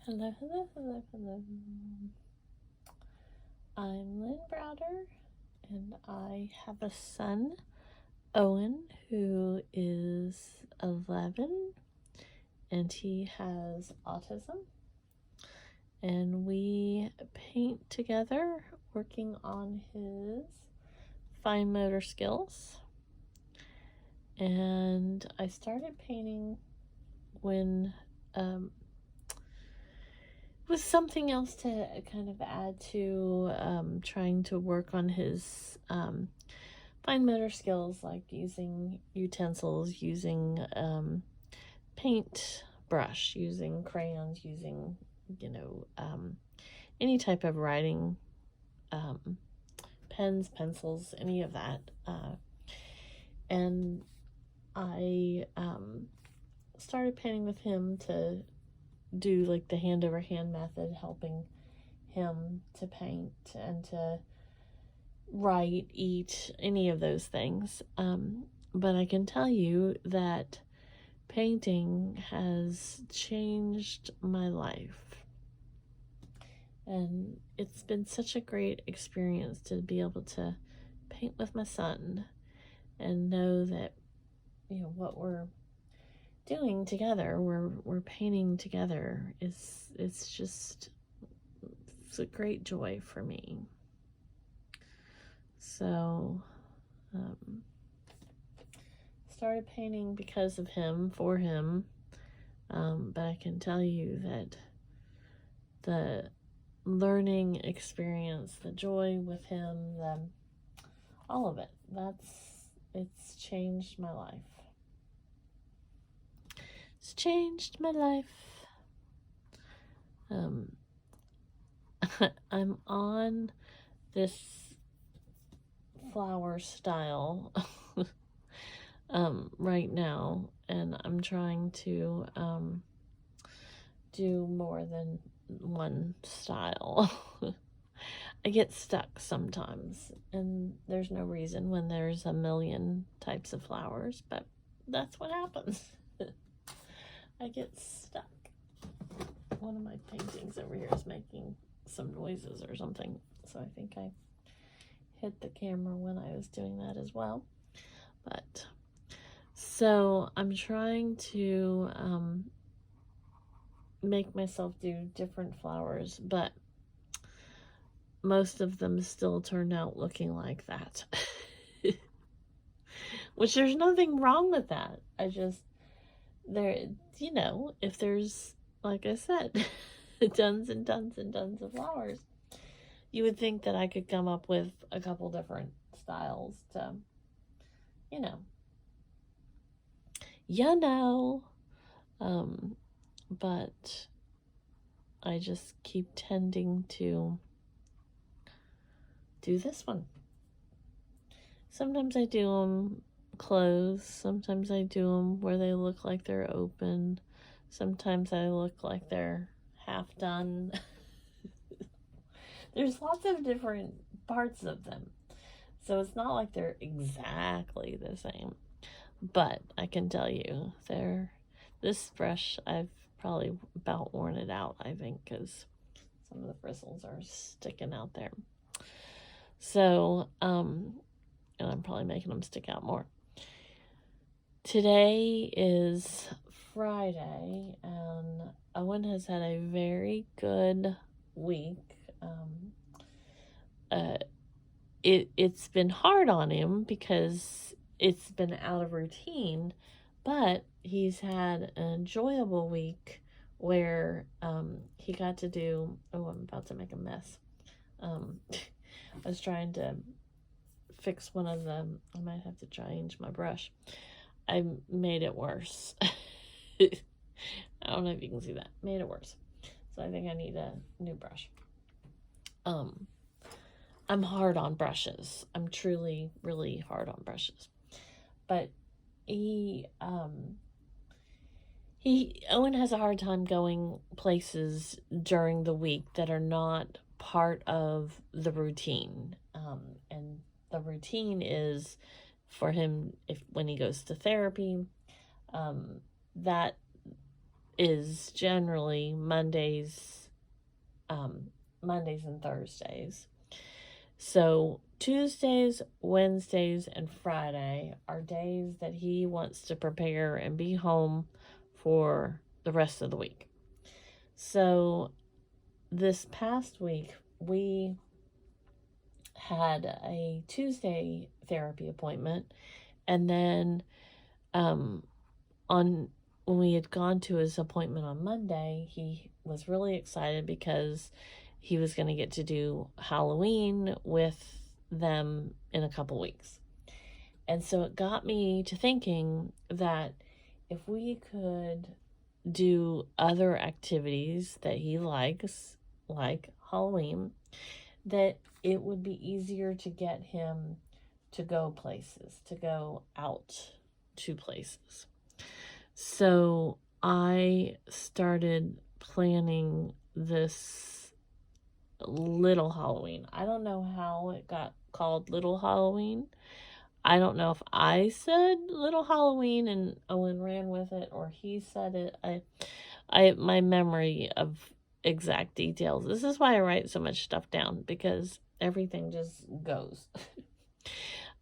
Hello, hello, hello, hello. I'm Lynn Browder, and I have a son, Owen, who is 11, and he has autism. And we paint together, working on his fine motor skills. And I started painting when was something else to kind of add to trying to work on his fine motor skills, like using utensils, using paint brush, using crayons, using, any type of writing, pens, pencils, any of that. And I started painting with him to do like the hand over hand method, helping him to paint and to write, eat, any of those things. But I can tell you that painting has changed my life. And it's been such a great experience to be able to paint with my son and know that, what we're doing together, we're painting together, it's a great joy for me. So started painting because of him, for him, but I can tell you that the learning experience, the joy with him, all of it, it's changed my life. It's changed my life. I'm on this flower style right now, and I'm trying to do more than one style. I get stuck sometimes, and there's no reason when there's a million types of flowers, but that's what happens. I get stuck. One of my paintings over here is making some noises or something, so I think I hit the camera when I was doing that as well. But so I'm trying to make myself do different flowers, but most of them still turn out looking like that. Which there's nothing wrong with that. I just, if there's, like I said, tons and tons and tons of flowers, you would think that I could come up with a couple different styles to, but I just keep tending to do this one. Sometimes I do them closed, sometimes I do them where they look like they're open, sometimes I look like they're half done. There's lots of different parts of them, so it's not like they're exactly the same, but I can tell you this brush, I've probably about worn it out, I think, because some of the bristles are sticking out there. So and I'm probably making them stick out more. Today is Friday, and Owen has had a very good week. It's been hard on him because it's been out of routine, but he's had an enjoyable week where he got to do, I'm about to make a mess. I was trying to fix one of them. I might have to change my brush. I made it worse. I don't know if you can see that. Made it worse. So I think I need a new brush. I'm hard on brushes. I'm truly, really hard on brushes. But Owen has a hard time going places during the week that are not part of the routine. And the routine is for him, when he goes to therapy, that is generally Mondays and Thursdays. So Tuesdays, Wednesdays, and Friday are days that he wants to prepare and be home for the rest of the week. So this past week, we had a Tuesday therapy appointment, and then on when we had gone to his appointment on Monday, he was really excited because he was going to get to do Halloween with them in a couple weeks. And so it got me to thinking that if we could do other activities that he likes, like Halloween, that it would be easier to get him to go places, to go out to places. So I started planning this little Halloween. I don't know how it got called Little Halloween. I don't know if I said Little Halloween and Owen ran with it, or he said it. My memory of exact details. This is why I write so much stuff down, because everything just goes.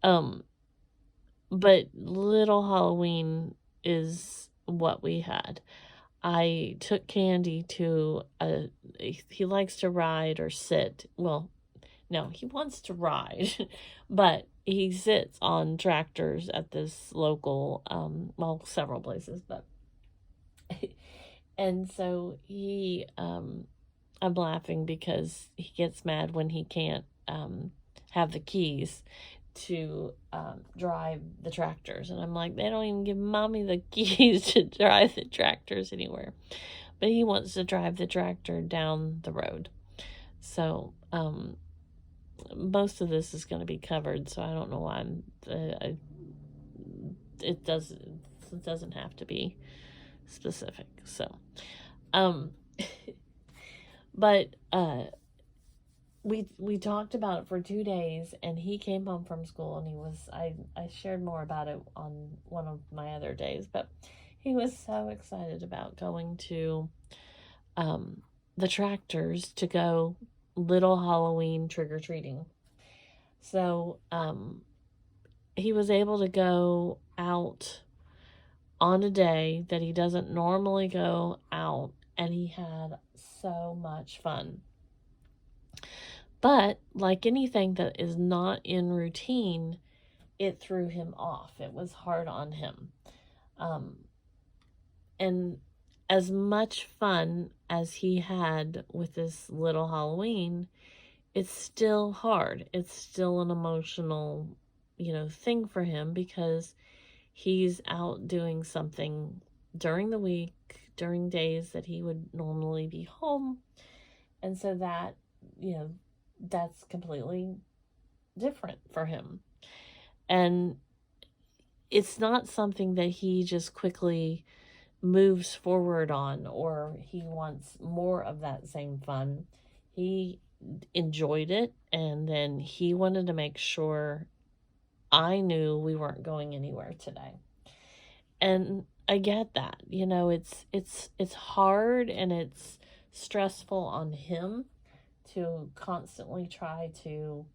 But Little Halloween is what we had. I took Candy to he likes to ride or sit. Well, no, he wants to ride, but he sits on tractors at this local, several places, but, and so I'm laughing because he gets mad when he can't, have the keys to drive the tractors, and I'm like, they don't even give mommy the keys to drive the tractors anywhere, but he wants to drive the tractor down the road. So most of this is going to be covered, so I don't know why it doesn't have to be specific. So but we talked about it for 2 days, and he came home from school, and I shared more about it on one of my other days, but he was so excited about going to the tractors to go little Halloween trick-or-treating. So he was able to go out on a day that he doesn't normally go out, and he had so much fun. But like anything that is not in routine, it threw him off. It was hard on him. And as much fun as he had with this little Halloween, it's still hard. It's still an emotional, thing for him, because he's out doing something during the week, during days that he would normally be home. And so that, that's completely different for him. And it's not something that he just quickly moves forward on, or he wants more of that same fun. He enjoyed it, and then he wanted to make sure I knew we weren't going anywhere today. And I get that. It's hard, and it's stressful on him to constantly try to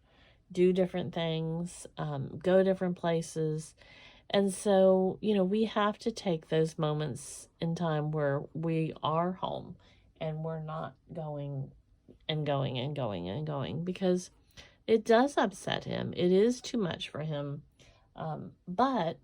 do different things, go different places. And so, we have to take those moments in time where we are home and we're not going and going and going and going, because it does upset him. It is too much for him. But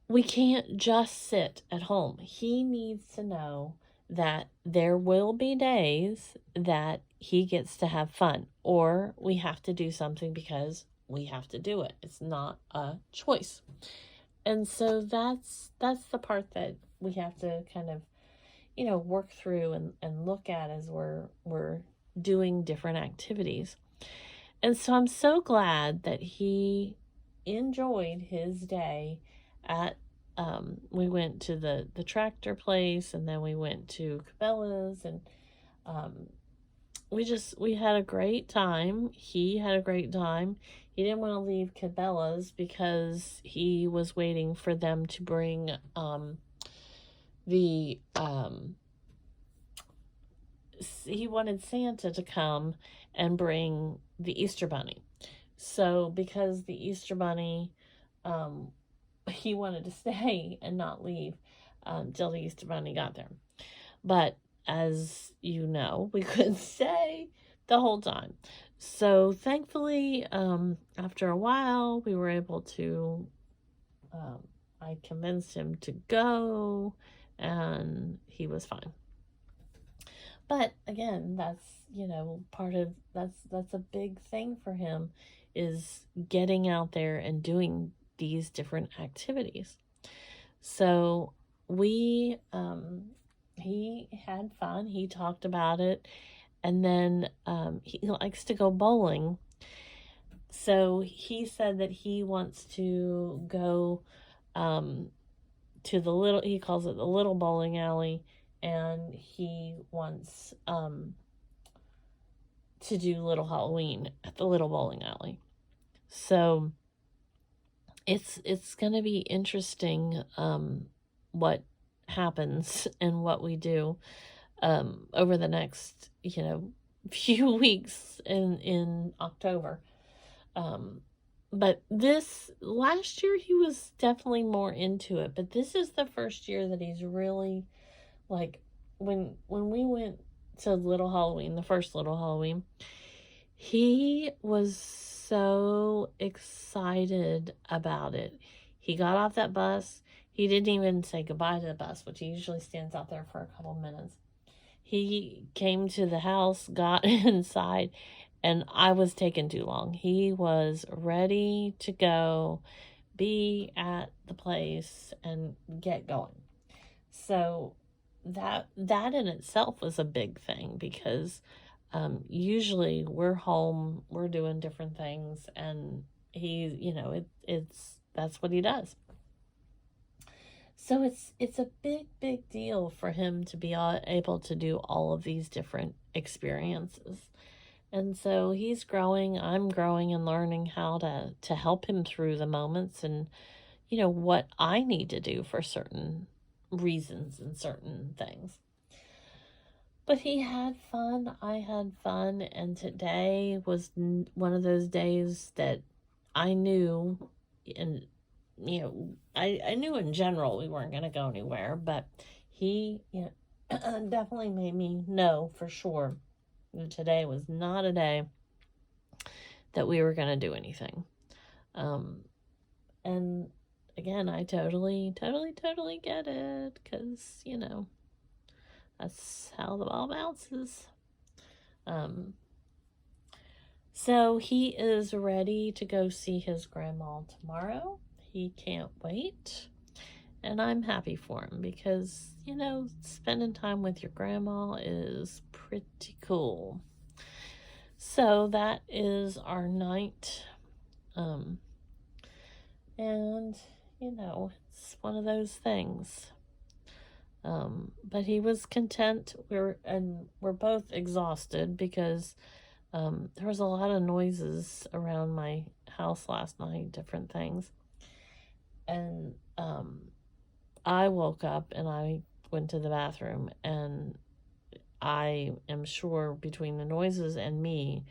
we can't just sit at home. He needs to know that there will be days that he gets to have fun, or we have to do something because we have to do it. It's not a choice. And so that's the part that we have to kind of, work through and look at as we're doing different activities. And so I'm so glad that he enjoyed his day at we went to the tractor place, and then we went to Cabela's, and we had a great time. He had a great time. He didn't want to leave Cabela's because he was waiting for them to bring the he wanted Santa to come and bring the Easter Bunny. So because the Easter Bunny, he wanted to stay and not leave till the Easter Bunny got there. But as you know, we couldn't stay the whole time. So thankfully, after a while, we were able to, I convinced him to go, and he was fine. But again, that's, part of, that's a big thing for him, is getting out there and doing these different activities. So we, he had fun. He talked about it. And then he likes to go bowling. So he said that he wants to go to the little, he calls it the little bowling alley. And he wants to do Little Halloween at the little bowling alley. So it's going to be interesting what happens and what we do over the next, few weeks in October. But this last year he was definitely more into it, but this is the first year that he's really, like, when we went to Little Halloween, the first Little Halloween, he was so excited about it. He got off that bus. He didn't even say goodbye to the bus, which he usually stands out there for a couple minutes. He came to the house, got inside, and I was taking too long. He was ready to go, be at the place, and get going. So that in itself was a big thing, because usually we're home, we're doing different things, and he, that's what he does. So it's a big deal for him to be able to do all of these different experiences. And so he's growing, I'm growing, and learning how to help him through the moments, and what I need to do for certain reasons and certain things. But he had fun, I had fun, and today was one of those days that I knew, and I knew in general we weren't going to go anywhere, but he definitely made me know for sure that today was not a day that we were going to do anything. And again, I totally get it, because, that's how the ball bounces. So he is ready to go see his grandma tomorrow. He can't wait. And I'm happy for him, because, spending time with your grandma is pretty cool. So that is our night. And, it's one of those things. But he was content. We're both exhausted, because there was a lot of noises around my house last night, different things. And I woke up and I went to the bathroom, and I am sure between the noises and me,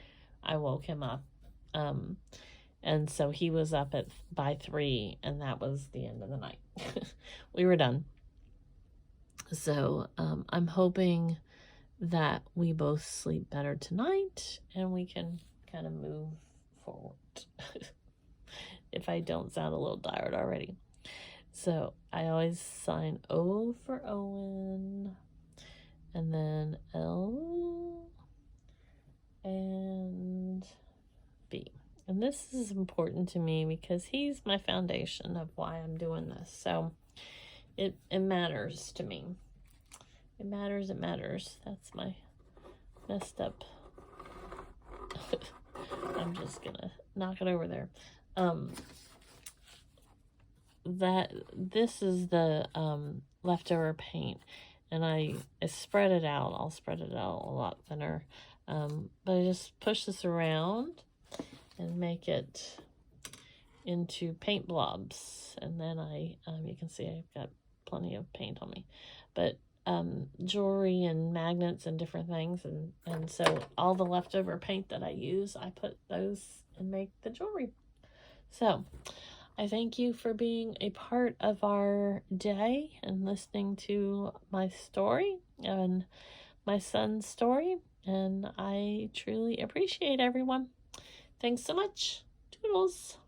I woke him up. And so he was up by 3, and that was the end of the night. We were done. So I'm hoping that we both sleep better tonight, and we can kind of move forward. If I don't sound a little tired already. So I always sign O for Owen, and then L and B. And this is important to me, because he's my foundation of why I'm doing this. So it matters to me. It matters. That's my messed up. I'm just gonna knock it over there. That this is the leftover paint, and I spread it out. I'll spread it out a lot thinner. But I just push this around and make it into paint blobs, and then I you can see I've got plenty of paint on me. But jewelry and magnets and different things, and so all the leftover paint that I use, I put those and make the jewelry. So I thank you for being a part of our day and listening to my story and my son's story, and I truly appreciate everyone. Thanks so much. Toodles.